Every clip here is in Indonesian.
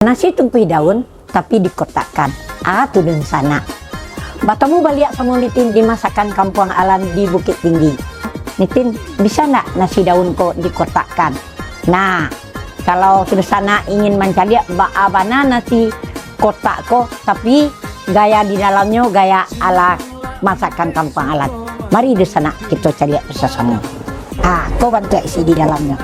Nasi tumpih daun tapi dikotakkan. Tuh dan sana. Batamu balik sama Nitin di masakan Kampung Alam di Bukit Tinggi. Nitin, bisa nggak nasi daun kok dikotakkan? Nah, kalau sudah sana ingin mencari bagaimana nasi kotak kok, tapi gaya di dalamnya gaya ala masakan Kampung Alam. Mari di sana kita cari bersama. Kau bantu isi di dalamnya.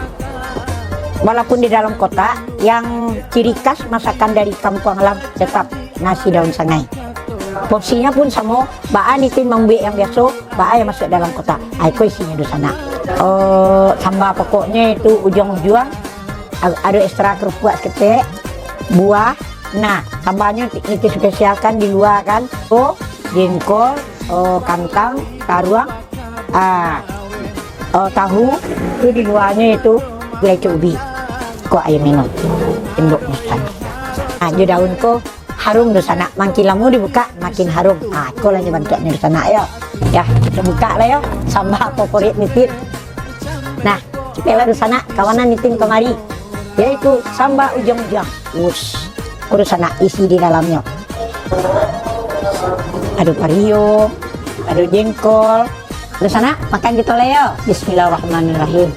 Walaupun di dalam kotak, yang ciri khas masakan dari Kampung Alam tetap nasi daun sangai. Porsinya pun sama, baa Nitin membuat yang biasa, baa yang masuk dalam kotak. Aku isinya di sana. Sambal pokoknya itu ujung-ujung, ada ekstra kerupuk seketik, buah. Nah, sambalnya Nitin spesialkan di luar kan, jengkol, kentang, taruang, tahu, itu di luarnya itu gulai ubi. Kok ayam minum induk sana. Di daun ko harum di sana. Makin lama dibuka makin harum. Kau lagi bantu di sana ya. Ya kita buka lah ya. Sambal favorit Nitin. Nah, kita di sana kawanan Nitin kemari. Yaitu sambal ujung-ujung. Di sana isi di dalamnya. Ada pario, ada jengkol. Di sana makan kita lah ya. Bismillahirrahmanirrahim.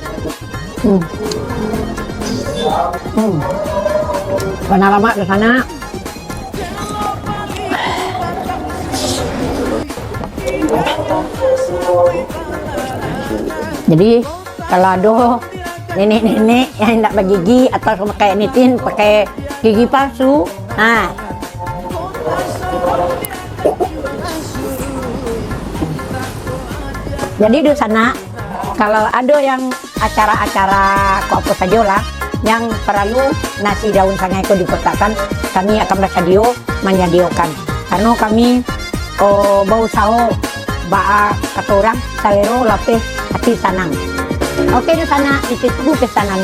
Warna lama di sana. Jadi kalau ada nenek-nenek yang tidak bergigi atau pakai Nitin pakai gigi palsu, jadi di sana kalau ada yang acara-acara kok apa saja lah yang perlu nasi daun sangai itu dikotakkan, kami akan bersedia menyediakan karena kami bau sawo baa kata orang salero lapis hati sanang. Oke di sana itu pesanan.